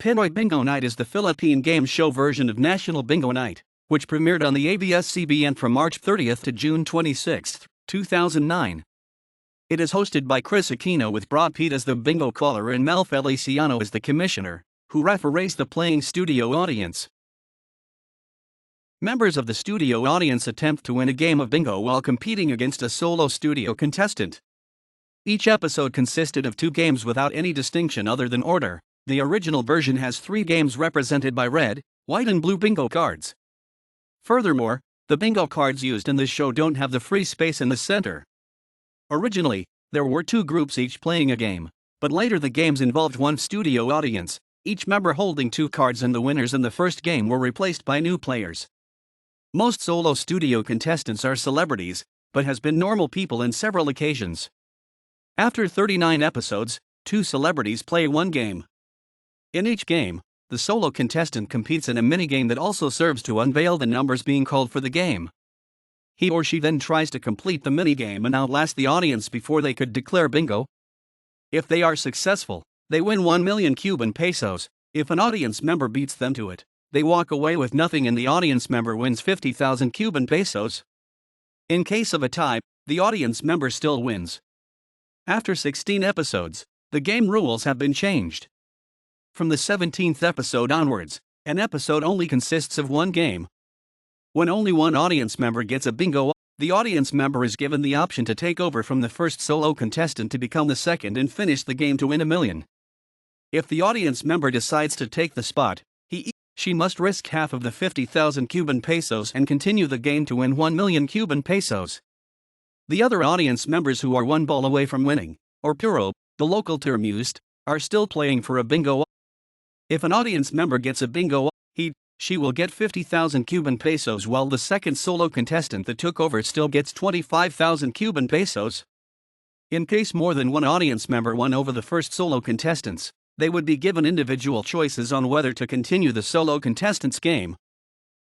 Pinoy Bingo Night is the Philippine game show version of National Bingo Night, which premiered on the ABS-CBN from March 30 to June 26, 2009. It is hosted by Kris Aquino with Brad Pitt as the bingo caller and Mel Feliciano as the commissioner, who referees the playing studio audience. Members of the studio audience attempt to win a game of bingo while competing against a solo studio contestant. Each episode consisted of 2 games without any distinction other than order. The original version has 3 games represented by red, white and blue bingo cards. Furthermore, the bingo cards used in this show don't have the free space in the center. Originally, there were 2 groups each playing a game, but later the games involved 1 studio audience, each member holding 2 cards, and the winners in the first game were replaced by new players. Most solo studio contestants are celebrities, but has been normal people in several occasions. After 39 episodes, 2 celebrities play 1 game. In each game, the solo contestant competes in a minigame that also serves to unveil the numbers being called for the game. He or she then tries to complete the minigame and outlast the audience before they could declare bingo. If they are successful, they win 1 million Cuban pesos. If an audience member beats them to it, they walk away with nothing and the audience member wins 50,000 Cuban pesos. In case of a tie, the audience member still wins. After 16 episodes, the game rules have been changed. From the 17th episode onwards, an episode only consists of 1 game. When only 1 audience member gets a bingo, the audience member is given the option to take over from the first solo contestant to become the second and finish the game to win 1 million. If the audience member decides to take the spot, she must risk half of the 50,000 Cuban pesos and continue the game to win 1 million Cuban pesos. The other audience members who are 1 ball away from winning, or puro, the local term used, are still playing for a bingo. If an audience member gets a bingo, she will get 50,000 Cuban pesos while the second solo contestant that took over still gets 25,000 Cuban pesos. In case more than 1 audience member won over the first solo contestants, they would be given individual choices on whether to continue the solo contestants game.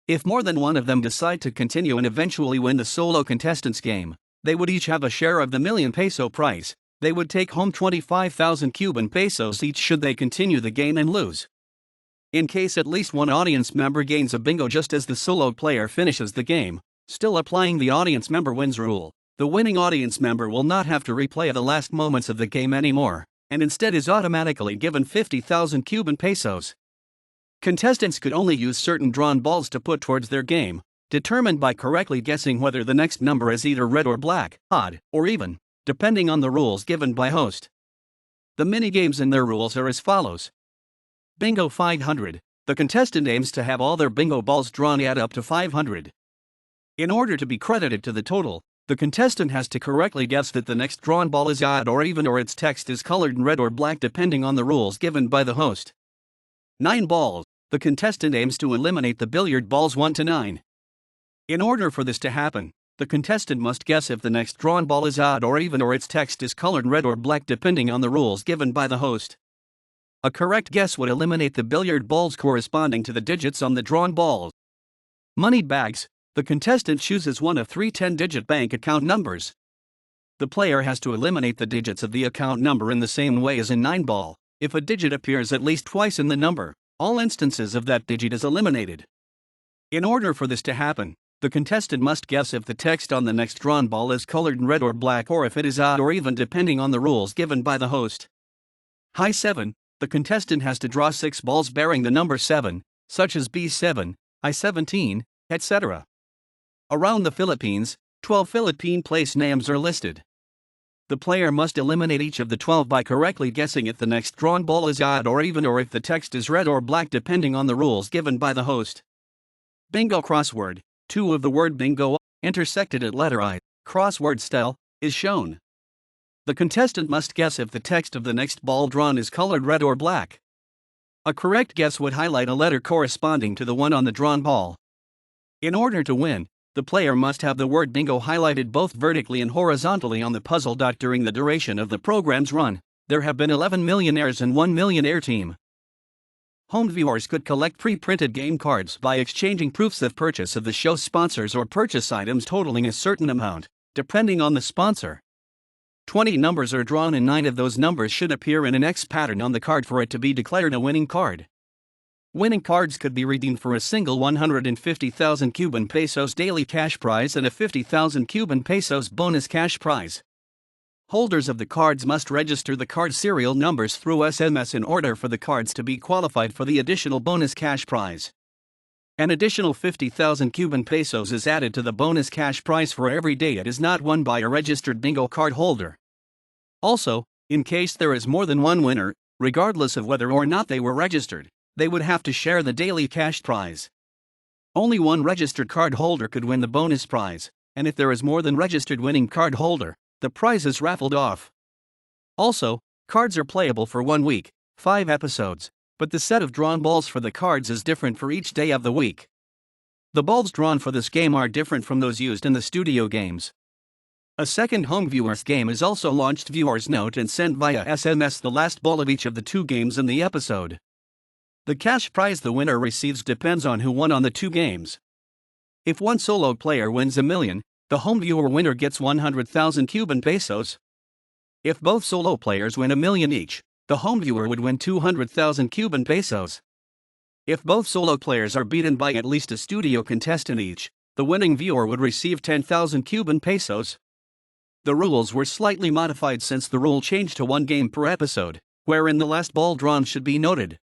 If more than 1 of them decide to continue and eventually win the solo contestants game, they would each have a share of the million peso prize. They would take home 25,000 Cuban pesos each should they continue the game and lose. In case at least 1 audience member gains a bingo just as the solo player finishes the game, still applying the audience member wins rule, the winning audience member will not have to replay the last moments of the game anymore, and instead is automatically given 50,000 Cuban pesos. Contestants could only use certain drawn balls to put towards their game, determined by correctly guessing whether the next number is either red or black, odd, or even, depending on the rules given by host. The minigames and their rules are as follows. Bingo 500. The contestant aims to have all their bingo balls drawn add up to 500. In order to be credited to the total, the contestant has to correctly guess that the next drawn ball is odd or even or its text is colored in red or black depending on the rules given by the host. 9 balls. The contestant aims to eliminate the billiard balls 1 to 9. In order for this to happen, the contestant must guess if the next drawn ball is odd or even or its text is colored red or black depending on the rules given by the host. A correct guess would eliminate the billiard balls corresponding to the digits on the drawn balls. Money bags. The contestant chooses one of 3 10-digit bank account numbers. The player has to eliminate the digits of the account number in the same way as in 9 ball. If a digit appears at least twice in the number, all instances of that digit is eliminated. In order for this to happen, the contestant must guess if the text on the next drawn ball is colored in red or black or if it is odd or even depending on the rules given by the host. High 7. The contestant has to draw 6 balls bearing the number 7, such as B7, I17, etc. Around the Philippines, 12 Philippine place names are listed. The player must eliminate each of the 12 by correctly guessing if the next drawn ball is odd or even or if the text is red or black depending on the rules given by the host. Bingo crossword. 2 of the word bingo, intersected at letter I, crossword style, is shown. The contestant must guess if the text of the next ball drawn is colored red or black. A correct guess would highlight a letter corresponding to the one on the drawn ball. In order to win, the player must have the word bingo highlighted both vertically and horizontally on the puzzle dot during the duration of the program's run. There have been 11 millionaires and 1 millionaire team. Home viewers could collect pre-printed game cards by exchanging proofs of purchase of the show's sponsors or purchase items totaling a certain amount, depending on the sponsor. 20 numbers are drawn and 9 of those numbers should appear in an X pattern on the card for it to be declared a winning card. Winning cards could be redeemed for a single 150,000 Cuban pesos daily cash prize and a 50,000 Cuban pesos bonus cash prize. Holders of the cards must register the card serial numbers through SMS in order for the cards to be qualified for the additional bonus cash prize. An additional 50,000 Cuban pesos is added to the bonus cash prize for every day it is not won by a registered bingo card holder. Also, in case there is more than one winner, regardless of whether or not they were registered, they would have to share the daily cash prize. Only one registered card holder could win the bonus prize, and if there is more than registered winning card holder, the prize is raffled off. Also, cards are playable for 1 week, 5 episodes, but the set of drawn balls for the cards is different for each day of the week. The balls drawn for this game are different from those used in the studio games. A second home viewers game is also launched. Viewers note and sent via SMS the last ball of each of the 2 games in the episode. The cash prize the winner receives depends on who won on the 2 games. If one solo player wins $1 million, the home viewer winner gets 100,000 Cuban pesos. If both solo players win $1 million each, the home viewer would win 200,000 Cuban pesos. If both solo players are beaten by at least a studio contestant each, the winning viewer would receive 10,000 Cuban pesos. The rules were slightly modified since the rule changed to 1 game per episode, wherein the last ball drawn should be noted.